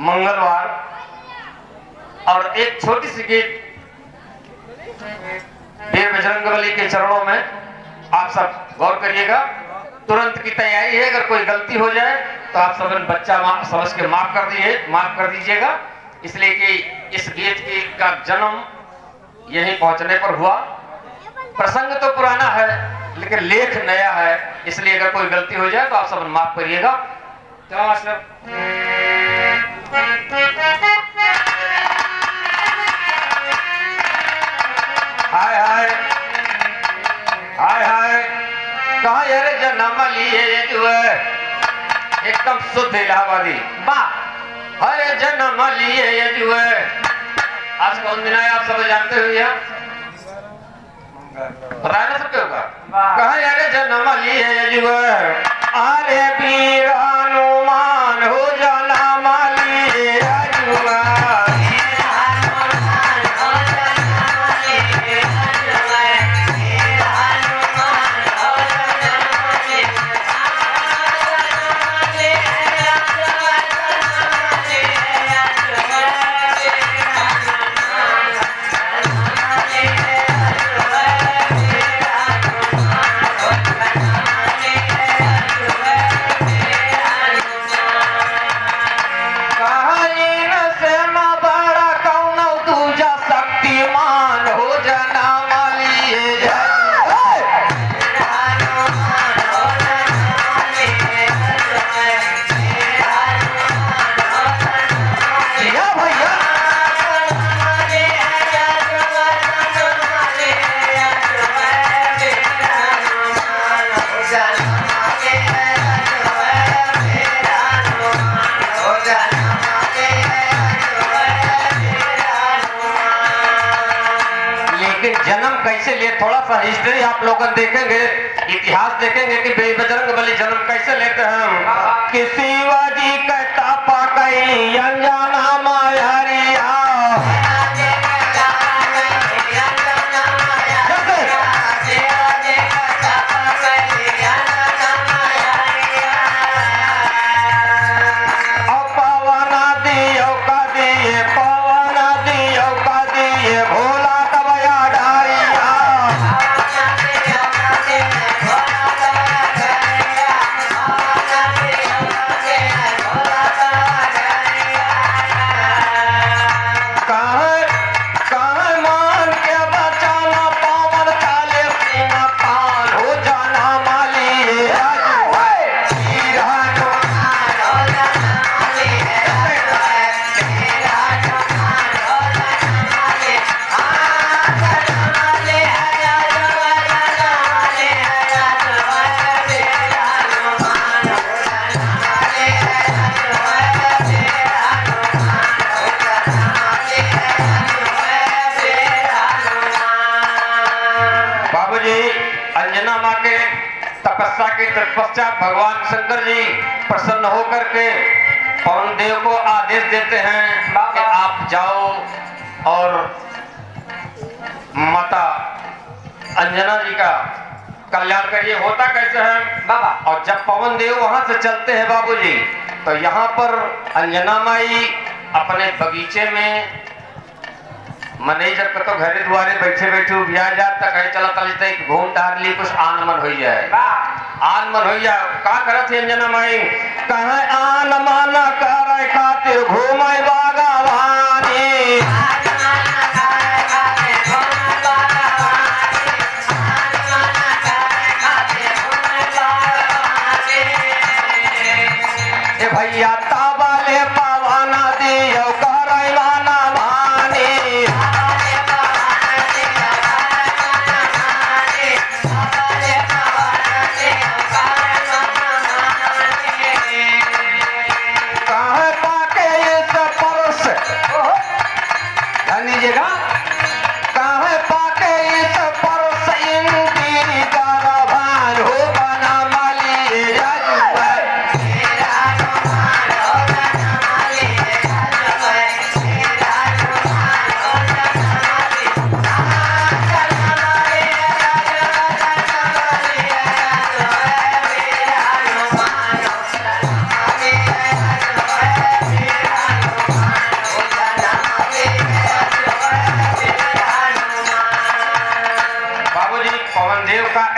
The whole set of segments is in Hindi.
मंगलवार और एक छोटी सी गीत वीर बजरंगबली के चरणों में आप सब गौर करिएगा। तुरंत की तैयारी है, अगर कोई गलती हो जाए तो आप सब बच्चा समझ के माफ कर दीजिएगा, इसलिए कि इस गीत की का जन्म यहीं पहुंचने पर हुआ। प्रसंग तो पुराना है लेकिन लेख नया है, इसलिए अगर कोई गलती हो जाए तो आप सब माफ करिएगा। क्या सर हाय हाय हाय हाय कहा यार जन्म लिए जो है एकदम शुद्ध इलाहाबादी वाह। अरे जन्म लिए जो है आज कौन दिन आया आप सब जानते हो या बताया ना सबके होगा। कहा यार जन्म लिए जो है अरे वीर हनुमान हो जाना मालिए जुआ कैसे लिए थोड़ा सा हिस्ट्री आप लोग देखेंगे, इतिहास देखेंगे कि बजरंगबली जन्म कैसे लेते हैं। कि शिवाजी कहता पाकई अंजना मायरिया तपस्या के पश्चात भगवान शंकर जी प्रसन्न होकर के पवन देव को आदेश देते हैं कि आप जाओ और माता अंजना जी का कल्याण करिए। होता कैसे है बाबा, और जब पवन देव वहां से चलते हैं बाबूजी, तो यहाँ पर अंजना माई अपने बगीचे में मैनेजर को तो घरे द्वारे बैठे बैठे बिया जात तक चला चलते घूम टहर ली कुछ आन मन हो जाए का करत है अंजना माई कहे आन मन करे खातिर घूमे बागवानी ए भैया ताबाले पावाना दियो करे माना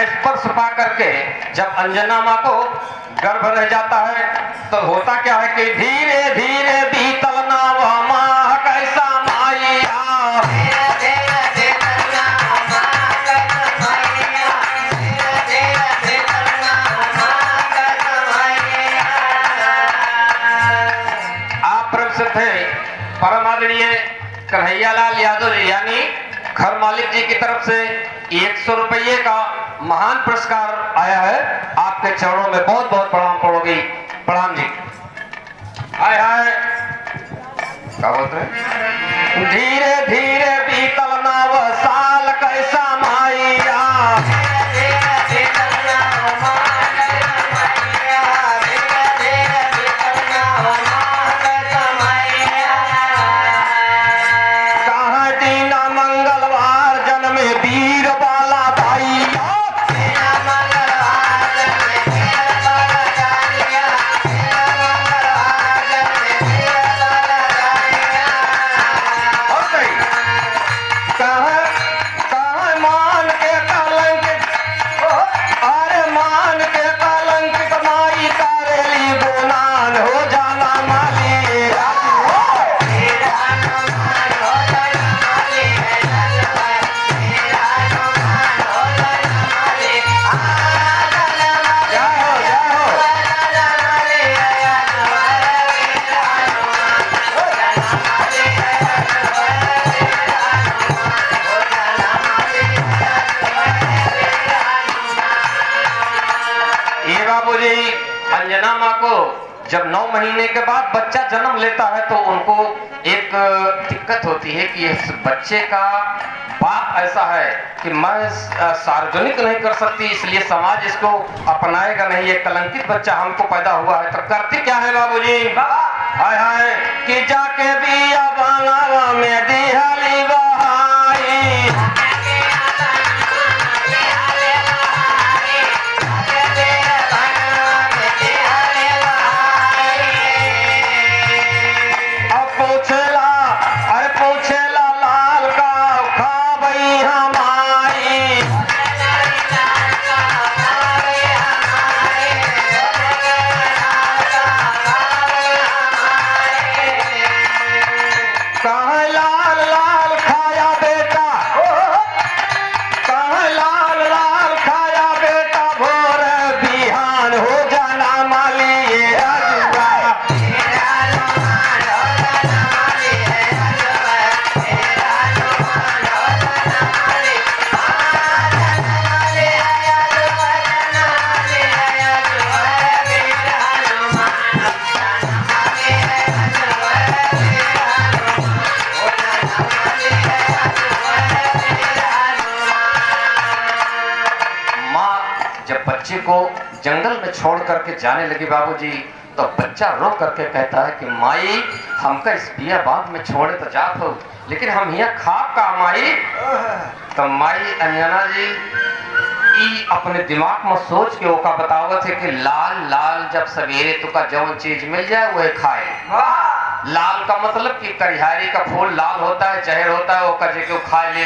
स्पर्श पा करके जब अंजना माँ को गर्भ रह जाता है तो होता क्या है कि धीरे धीरे बीतल नावा माँ कैसा माइया, आप प्रसिद्ध है परम आदरणीय कन्हैयालाल यादव जी यानी घर मालिक जी की तरफ से 100 रुपये का महान पुरस्कार आया है। आपके चरणों में बहुत बहुत प्रणाम पड़ोगी। प्रणाम जी। हाय हाय क्या बोलते हैं, धीरे धीरे बीतल नाव साल कैसा माइया, अंजना माँ को जब 9 महीने के बाद बच्चा जन्म लेता है तो उनको एक दिक्कत होती है कि इस बच्चे का बाप ऐसा है कि मैं सार्वजनिक नहीं कर सकती, इसलिए समाज इसको अपनाएगा नहीं, ये कलंकित बच्चा हमको पैदा हुआ है। तो करती क्या है बाबूजी, हाय हाय कि जाके बिया बनावा में दिहाली बहाई, बच्चे को जंगल में छोड़ करके जाने लगी बाबूजी, तो बच्चा रो करके कहता है कि माई हमका इस बिया बाग में छोड़े तो जात हो, लेकिन हम यहाँ खाब का माई। तो माई अंजना जी ई अपने दिमाग में सोच के ओका बतावत है कि लाल लाल जब सवेरे तुका जौन चीज मिल जाए वह खाए। लाल का मतलब कि करिहारी का फूल लाल होता है, जहर होता है, वो कजे को खा ले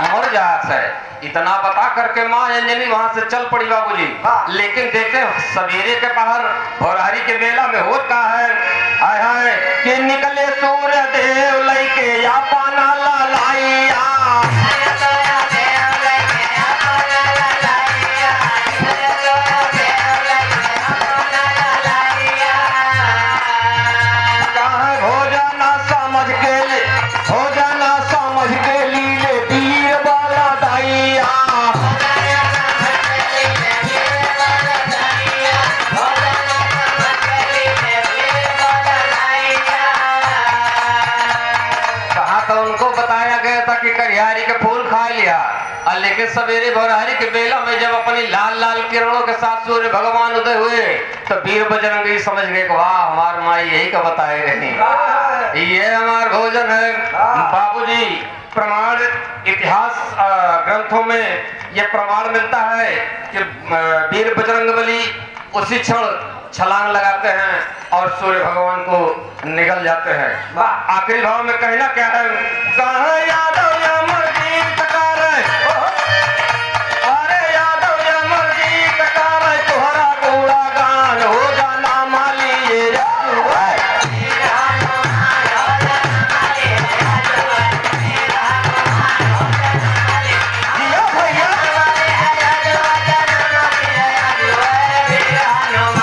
मर जात है। इतना बता करके माँ अंजनी वहां से चल पड़ी बाबूजी। लेकिन देखते सवेरे के पहर भोरहरी के बेला में होत का है, हाय हाय कि निकले सूर्य देव लइके या पाना लाइया, करिहारी के फूल खा लिया। लेकिन सवेरे भोरहरी के बेला में जब अपनी लाल लाल किरणों के साथ सूर्य भगवान उदय हुए तो वीर बजरंगी समझ गए कि वाह हमार माई यही का बताए रही, ये हमार भोजन है। बाबूजी प्रमाण इतिहास ग्रंथों में यह प्रमाण मिलता है कि वीर बजरंगबली उसी क्षण छलांग लगाते हैं और सूर्य भगवान को निगल जाते हैं। आखिरी भाव में कहना क्या है, कहाँ यादव या मर्जीत कर हनुमान